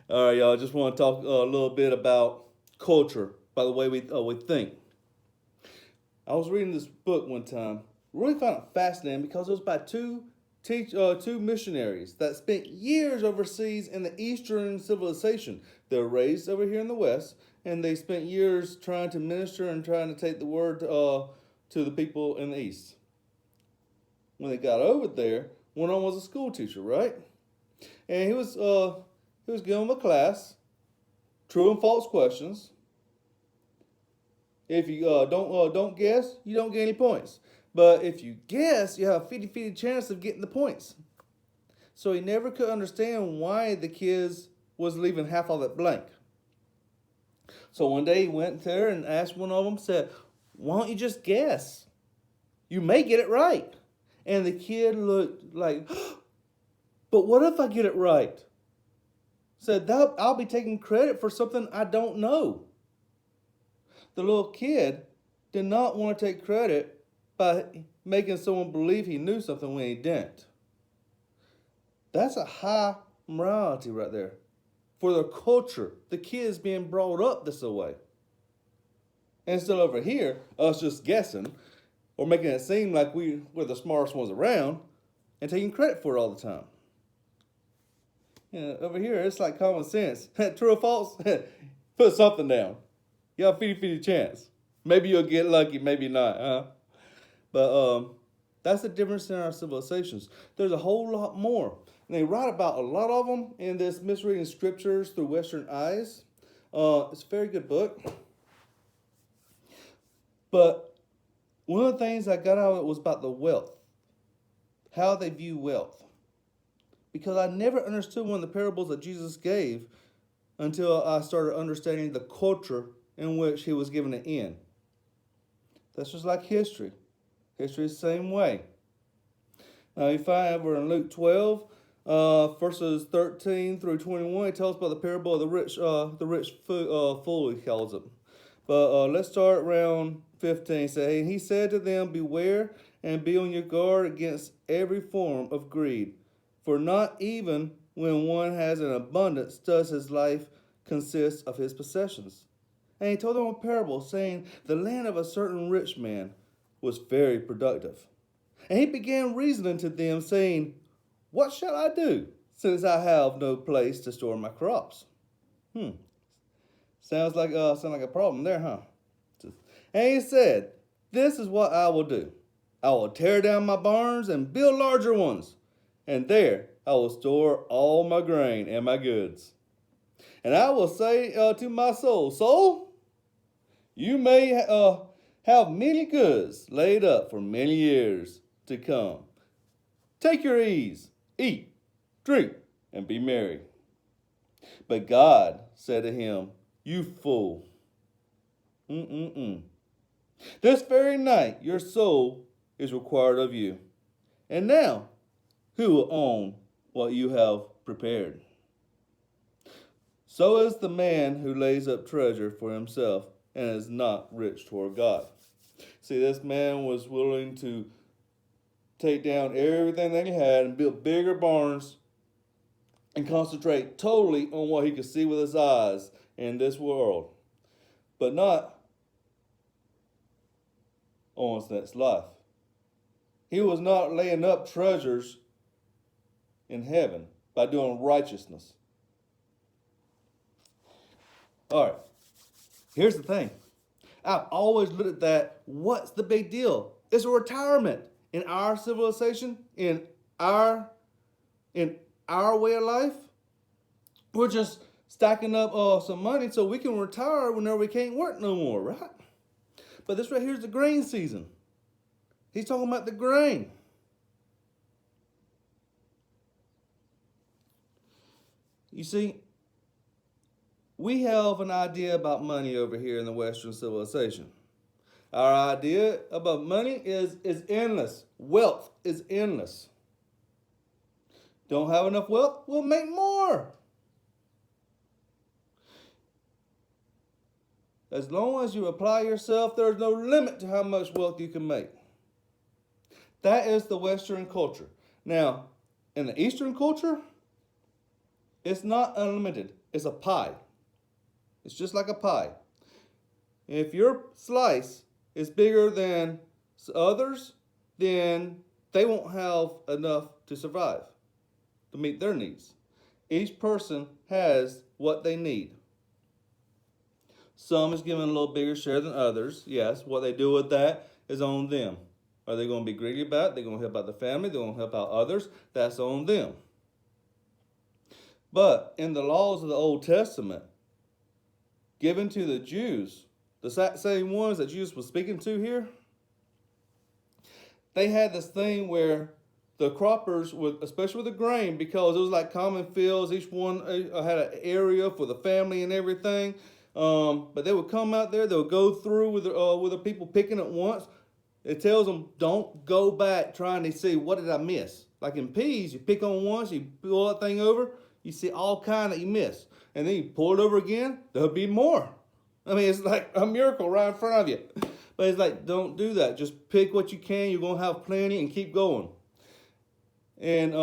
All right, y'all. Just want to talk a little bit about culture, by the way we think. I was reading this book one time. Really found it fascinating because it was by two missionaries that spent years overseas in the Eastern civilization. They were raised over here in the West, and they spent years trying to minister and trying to take the word to the people in the East. When they got over there, one of them was a school teacher, right? And he was giving them a class, true and false questions. If you don't guess, you don't get any points. But if you guess, you have a 50-50 chance of getting the points. So he never could understand why the kids was leaving half of it blank. So one day he went there and asked one of them, said, "Why don't you just guess? You may get it right." And the kid looked like, "But what if I get it right?" Said, "I'll be taking credit for something I don't know." The little kid did not want to take credit by making someone believe he knew something when he didn't. That's a high morality right there. For their culture, the kids being brought up this way. And still over here, us just guessing or making it seem like we're the smartest ones around and taking credit for it all the time. Over here, it's like common sense. True or false? Put something down. You have a 50-50 chance. Maybe you'll get lucky, maybe not, huh? But that's the difference in our civilizations. There's a whole lot more. And they write about a lot of them in this Misreading Scriptures Through Western Eyes. It's a very good book. But one of the things I got out of it was about the wealth, how they view wealth. Because I never understood one of the parables that Jesus gave until I started understanding the culture in which he was given it in. That's just like history. History is the same way. Now you find over in Luke 12, verses 13 through 21, it tells about the parable of the rich fool, he calls it. But let's start around 15. Say, he said to them, "Beware and be on your guard against every form of greed, for not even when one has an abundance does his life consist of his possessions." And he told them a parable, saying, "The land of a certain rich man was very productive. And he began reasoning to them, saying, 'What shall I do, since I have no place to store my crops?'" Sounds like a problem there, huh? And he said, "This is what I will do. I will tear down my barns and build larger ones, and there I will store all my grain and my goods. And I will say to my soul, Soul, you may have many goods laid up for many years to come. Take your ease, eat, drink, and be merry." But God said to him, "You fool. This very night your soul is required of you. And now, who will own what you have prepared?" So is the man who lays up treasure for himself and is not rich toward God. See, this man was willing to take down everything that he had and build bigger barns and concentrate totally on what he could see with his eyes in this world, but not on his next life. He was not laying up treasures in heaven by doing righteousness. All right, here's the thing. I've always looked at that. What's the big deal? It's a retirement in our civilization, our in our way of life. We're just stacking up some money so we can retire whenever we can't work no more, right? But this right here is the grain season. He's talking about the grain. You see, we have an idea about money over here in the Western civilization. Our idea about money is endless. Wealth is endless. Don't have enough wealth? We'll make more. As long as you apply yourself, there's no limit to how much wealth you can make. That is the Western culture. Now, in the Eastern culture, It's not unlimited. It's a pie. It's just like a pie. If your slice is bigger than others, then they won't have enough to survive, to meet their needs. Each person has what they need. Some is given a little bigger share than others. Yes, what they do with that is on them. Are they going to be greedy about it? They're going to help out the family. They're going to help out others. That's on them. But in the laws of the Old Testament, given to the Jews, the same ones that Jesus was speaking to here, they had this thing where the croppers would, especially with the grain, because it was like common fields, each one had an area for the family and everything. But they would come out there, they would go through with the people picking at once. It tells them, don't go back trying to see, what did I miss? Like in peas, you pick on once, you pull that thing over, you see all kind that you miss. And then you pull it over again, there'll be more. I mean, it's like a miracle right in front of you. But it's like, don't do that. Just pick what you can. You're going to have plenty and keep going. And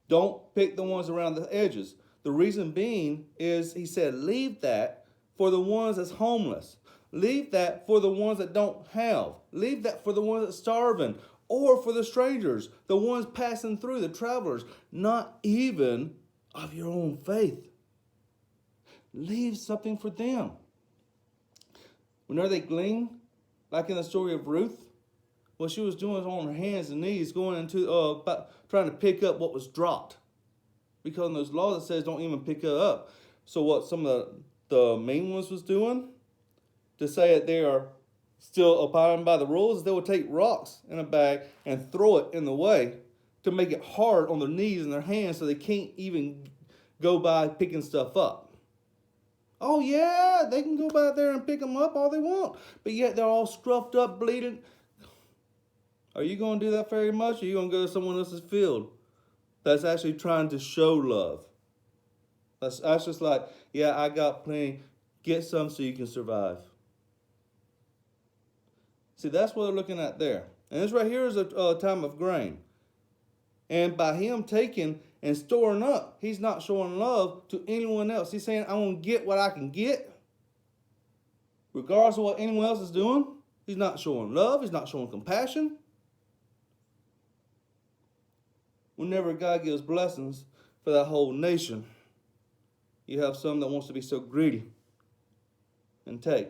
don't pick the ones around the edges. The reason being is he said, leave that for the ones that's homeless. Leave that for the ones that don't have. Leave that for the ones that's starving, or for the strangers, the ones passing through, the travelers, not even of your own faith. Leave something for them. Whenever they glean, like in the story of Ruth, what she was doing was on her hands and knees going into trying to pick up what was dropped. Because in those laws it says don't even pick it up. So what some of the main ones was doing, to say that they are still abiding by the rules, they would take rocks in a bag and throw it in the way to make it hard on their knees and their hands so they can't even go by picking stuff up. Oh yeah, they can go back there and pick them up all they want, but yet they're all scruffed up, bleeding. Are you going to do that very much, or are you going to go to someone else's field that's actually trying to show love? That's just like, yeah, I got plenty. Get some so you can survive. See, that's what they're looking at there. And this right here is a time of grain. And by him taking and storing up, he's not showing love to anyone else. He's saying, I want to get what I can get, regardless of what anyone else is doing. He's not showing love. He's not showing compassion. Whenever God gives blessings for that whole nation, you have some that wants to be so greedy and take.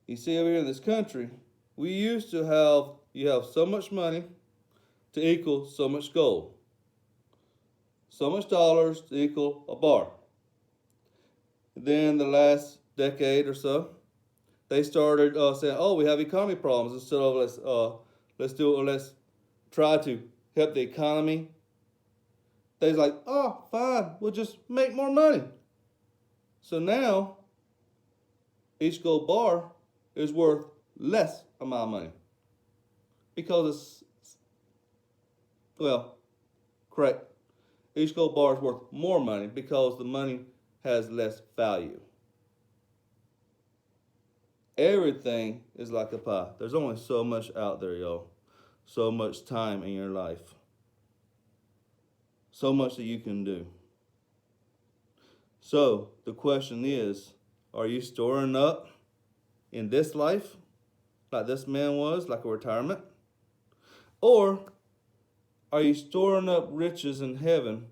You see, over here in this country, we used to have, you have so much money to equal so much gold. So much dollars to equal a bar. Then the last decade or so, they started saying, oh, we have economy problems. Instead of let's try to help the economy. They're like, oh, fine, we'll just make more money. So now, each gold bar is worth less amount of money. Because correct. Each gold bar is worth more money because the money has less value. Everything is like a pie. There's only so much out there, y'all. So much time in your life. So much that you can do. So the question is, are you storing up in this life like this man was, like a retirement? Or are you storing up riches in heaven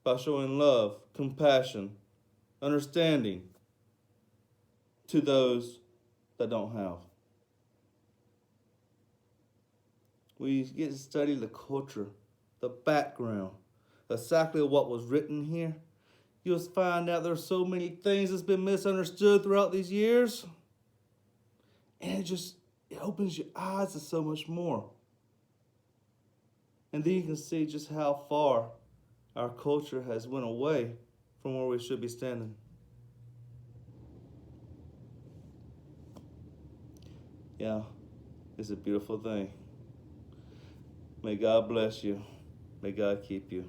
by showing love, compassion, understanding to those that don't have? We get to study the culture, the background, exactly what was written here. You'll find out there's so many things that's been misunderstood throughout these years. And it opens your eyes to so much more. And then you can see just how far our culture has went away from where we should be standing. Yeah, it's a beautiful thing. May God bless you. May God keep you.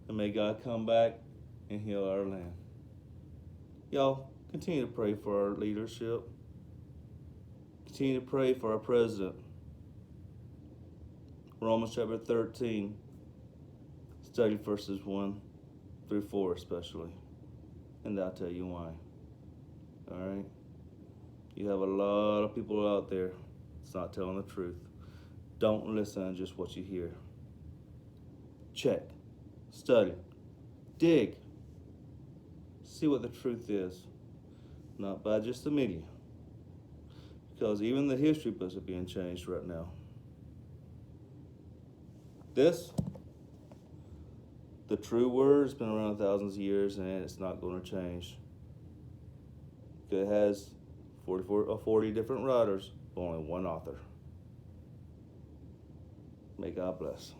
And may God come back and heal our land. Y'all, continue to pray for our leadership. Continue to pray for our president. Romans chapter 13, study verses 1 through 4 especially. And I'll tell you why. Alright? You have a lot of people out there that's not telling the truth. Don't listen to just what you hear. Check. Study. Dig. See what the truth is. Not by just the media. Because even the history books are being changed right now. This, the true word, has been around thousands of years, and it's not going to change. It has 40 different writers, but only one author. May God bless.